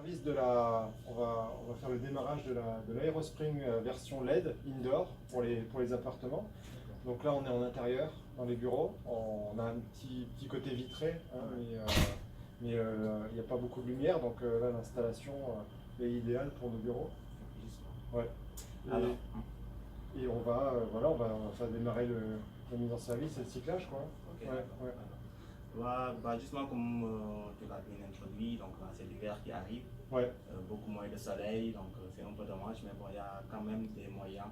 service on va faire le démarrage de l'Aerospring version LED indoor pour les appartements. Donc là, on est en intérieur, dans les bureaux. On a un petit côté vitré, hein, mais il n'y a pas beaucoup de lumière. Donc là, l'installation est idéale pour nos bureaux. Ouais. Et on va, voilà, on va faire démarrer la mise en service et le cyclage, quoi. Ok. Ouais, ouais. Justement, comme tu l'as bien introduit, donc c'est l'hiver qui arrive, Ouais. beaucoup moins de soleil, donc c'est un peu dommage, mais bon, il y a quand même des moyens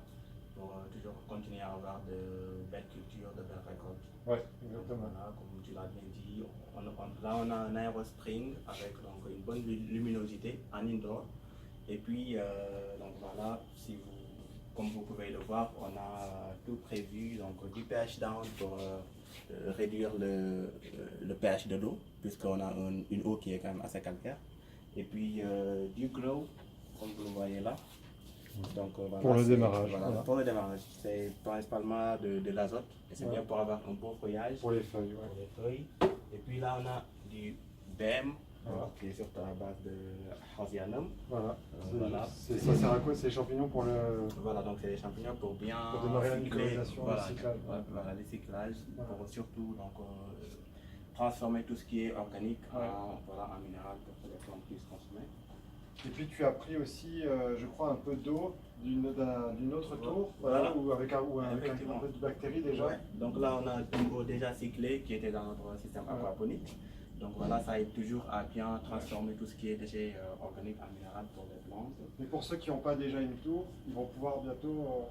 pour toujours continuer à avoir de belles cultures, de belles récoltes. Ouais, exactement. Voilà, comme tu l'as bien dit, là on a un aérospring avec donc, une bonne luminosité en indoor. Et puis, donc voilà, comme vous pouvez le voir, on a tout prévu, donc du pH down pour réduire le pH de l'eau, puisqu'on a une eau qui est quand même assez calcaire. Et puis du glow, comme vous le voyez là. Donc, voilà, pour le démarrage. Voilà. Pour le démarrage, c'est principalement de l'azote. Et c'est bien pour avoir un beau feuillage. Pour les feuilles, Pour les feuilles. Et puis là, on a du BEM, qui est surtout à base de Hausianum. Voilà. Voilà. Ça sert à quoi? C'est les champignons pour le... Voilà, donc c'est des champignons pour bien Pour démarrer la cycler, mycorhization, voilà, le cyclage. voilà, les cyclages, Voilà. pour surtout donc, transformer tout ce qui est organique en minéral pour que les plantes puissent consommer. Et puis tu as pris aussi, je crois, un peu d'eau d'une autre tour, Voilà. ou avec un peu de bactéries déjà. Ouais. Donc là, on a une eau déjà cyclée qui était dans notre système aquaponique. Donc voilà, ça aide toujours à bien transformer tout ce qui est déchets organiques en minéral pour les plantes. Et pour ceux qui n'ont pas déjà une tour, ils vont pouvoir bientôt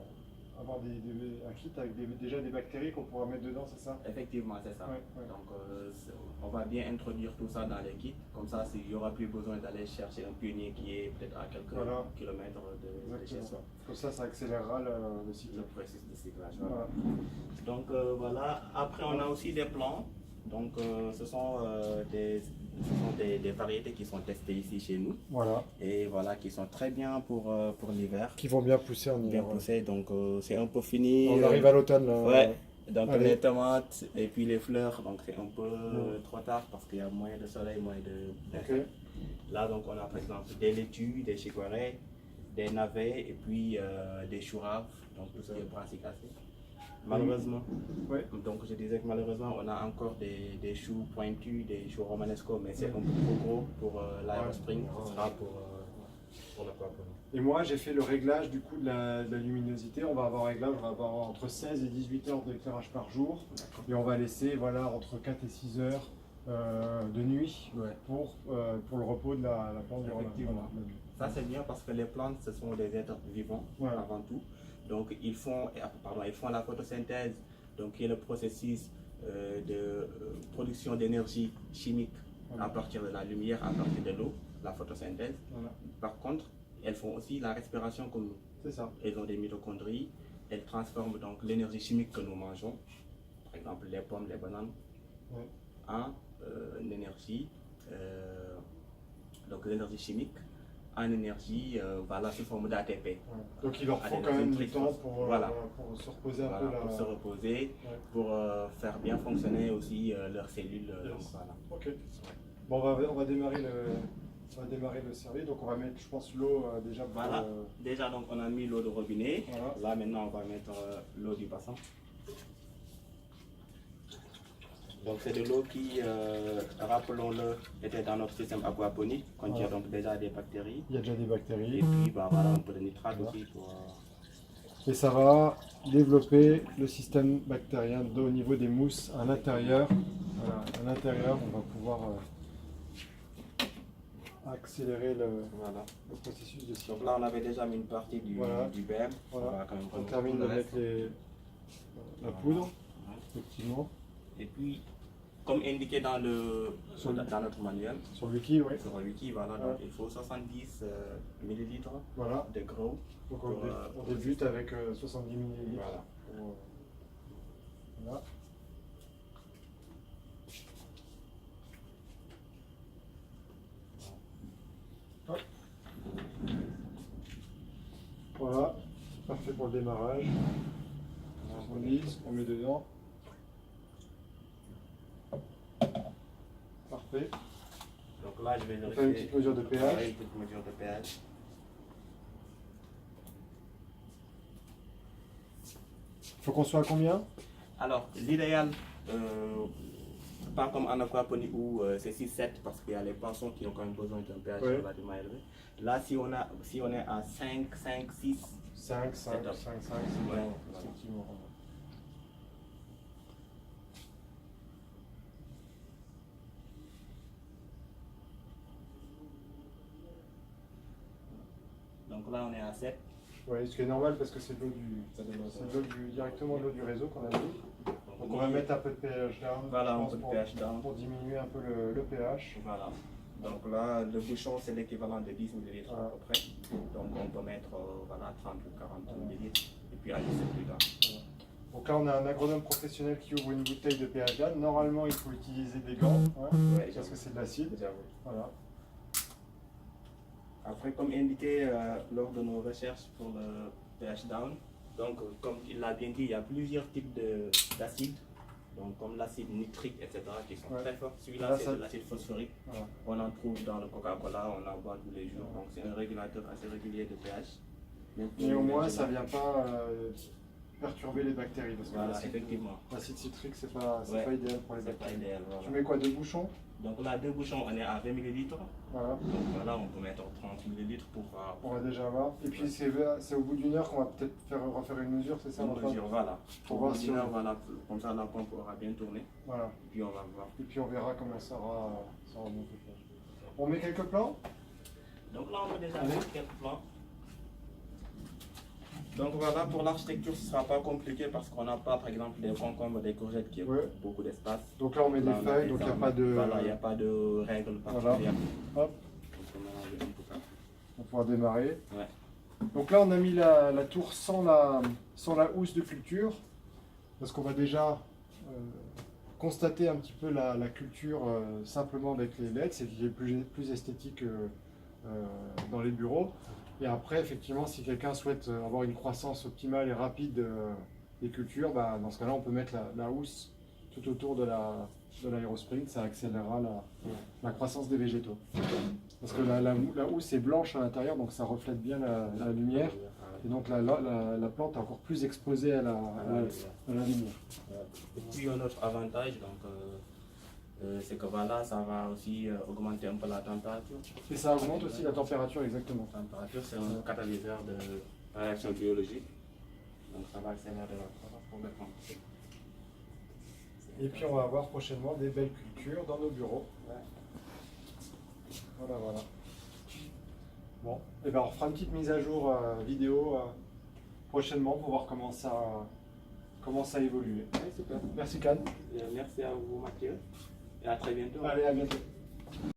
avoir un kit avec déjà des bactéries qu'on pourra mettre dedans, c'est ça? Effectivement, c'est ça. Ouais. Donc on va bien introduire tout ça dans les kits. Comme ça, il n'y aura plus besoin d'aller chercher un pionnier qui est peut-être à quelques kilomètres de chez soi. Comme ça accélérera le cycle. Le processus de cyclage. Voilà. Donc voilà, après on a aussi des plants. Donc ce sont des variétés qui sont testées ici chez nous. Voilà. Et voilà, qui sont très bien pour l'hiver. Qui vont bien pousser en hiver. Bien pousser, donc c'est un peu fini. On arrive à l'automne là. Ouais. Donc les tomates et puis les fleurs, donc c'est un peu trop tard parce qu'il y a moins de soleil, moins de... Okay. Là donc on a par exemple des laitues, des chicorées, des navets et puis des choux raves, donc tout ce qui est brassicacées. Malheureusement, donc je disais que malheureusement on a encore des choux pointus, des choux romanesco, mais c'est un peu trop gros pour l'Aerospring, ce sera pour l'aquaponie. Et moi j'ai fait le réglage du coup de la luminosité, on va avoir entre 16 et 18 heures d'éclairage par jour, et on va laisser voilà, entre 4 et 6 heures de nuit pour le repos de la plante. Effectivement. Ça c'est bien parce que les plantes ce sont des êtres vivants avant tout. Donc ils font la photosynthèse, donc qui est le processus de production d'énergie chimique à partir de la lumière, à partir de l'eau, la photosynthèse. Par contre, elles font aussi la respiration comme nous. C'est ça. Elles ont des mitochondries, elles transforment donc l'énergie chimique que nous mangeons, par exemple les pommes, les bananes, en l'énergie, donc l'énergie chimique, en énergie sous forme d'ATP. Donc il leur faut quand même du temps pour se reposer un peu là. Pour se reposer, pour faire bien fonctionner aussi leurs cellules. Donc, voilà. Ok. Bon, on va démarrer le service, donc on va mettre, je pense, l'eau déjà. Voilà. Déjà, donc on a mis l'eau de robinet. Voilà. Là maintenant, on va mettre l'eau du bassin. Donc c'est de l'eau qui, rappelons-le, était dans notre système aquaponique, contient donc déjà des bactéries. Il y a déjà des bactéries. Et puis voilà, un peu de nitrate aussi pour... Et ça va développer le système bactérien au niveau des mousses à l'intérieur. Voilà, à l'intérieur, on va pouvoir accélérer le processus de cycle. Donc là, on avait déjà mis une partie du BEM. Voilà. On termine de mettre la poudre, effectivement. Et puis, comme indiqué dans notre manuel, sur le wiki, sur le wiki, voilà, donc il faut 70 ml de gros. Donc on débute avec 70 ml. Voilà. Voilà. Voilà, parfait pour le démarrage. On lisse, on met dedans. Parfait. Donc là, je vais On fait une petite mesure de Une pH. petite mesure de pH. Il faut qu'on soit à combien? Alors, l'idéal, pas comme en aquaponie où c'est 6-7 parce qu'il y a les poissons qui ont quand même besoin d'un pH Ouais. relativement élevé. Là, si on est à 5, 6, 5, 5, 5, 5, top. c'est Ouais, bon, voilà. effectivement. donc là on est à 7. Ouais, ce qui est normal parce que c'est de l'eau directement de l'eau du réseau qu'on a mis. Donc on va mettre un peu de pH down, Voilà, je un pense, peu de pH down. pour diminuer un peu le pH. Voilà. Donc là, le bouchon c'est l'équivalent de 10 ml Voilà. à peu près. Donc on peut mettre voilà, 30 ou 40 ml et puis ajuster plus tard. Donc là on a un agronome professionnel qui ouvre une bouteille de pH down. Normalement il faut utiliser des gants hein, Ouais, parce que c'est de l'acide. j'avoue. Voilà. Après, comme indiqué lors de nos recherches pour le pH down, donc comme il l'a bien dit, il y a plusieurs types d'acides, donc comme l'acide nitrique, etc., qui sont Ouais. très forts. Là, Celui-là, c'est ça- de l'acide phosphorique. Voilà. On en trouve dans le Coca-Cola, on en boit tous les jours, donc c'est un régulateur assez régulier de pH. Mais au moins ça ne vient pas perturber les bactéries. Parce que Voilà, l'acide- effectivement. l'acide citrique c'est pas Ouais. idéal pour les C'est pas bactéries. idéal, voilà. Tu mets quoi, 2 bouchons? Donc là, 2 bouchons, on est à 20 ml. Voilà. Donc voilà, on peut mettre 30 ml pour On va déjà voir. Et puis c'est au bout d'une heure qu'on va peut-être refaire une mesure, c'est ça? une Antoine mesure, voilà. Pour Pour voir voir si on- voilà, comme ça la pompe aura bien tourné, Voilà. et puis on va voir. Et puis on verra comment ça aura monté. On met quelques plans? Donc là, on peut déjà Allez. mettre quelques plans. Donc voilà, pour l'architecture, ce ne sera pas compliqué parce qu'on n'a pas, par exemple, des concombres, des courgettes qui ont Ouais. beaucoup d'espace. Donc là on met des Là, on a feuilles, des donc il n'y a arbres. pas de... Voilà, il n'y a pas de règles Voilà. particulières. Hop, Donc on mélange un peu ça. on va pouvoir démarrer. Ouais. Donc là on a mis la tour sans la housse de culture, parce qu'on va déjà constater un petit peu la culture simplement avec les LED, c'est qui est plus esthétique dans les bureaux. Et après, effectivement, si quelqu'un souhaite avoir une croissance optimale et rapide des cultures, bah, dans ce cas-là, on peut mettre la housse tout autour de l'aérospring, ça accélérera la croissance des végétaux. Parce que la housse est blanche à l'intérieur, donc ça reflète bien la lumière. Et donc la plante est encore plus exposée à la lumière. Et puis un autre avantage, donc, c'est que voilà, ça va aussi augmenter un peu la température. Et ça augmente aussi la température, exactement. La température, c'est un catalyseur de réaction biologique. Donc ça va accélérer la croissance complètement. Et puis on va avoir prochainement des belles cultures dans nos bureaux. Voilà, voilà. Bon, et ben on fera une petite mise à jour vidéo prochainement pour voir comment ça évolue. Ouais, super. Merci Can. Merci à vous Mathieu et à très bientôt. Allez, à bientôt.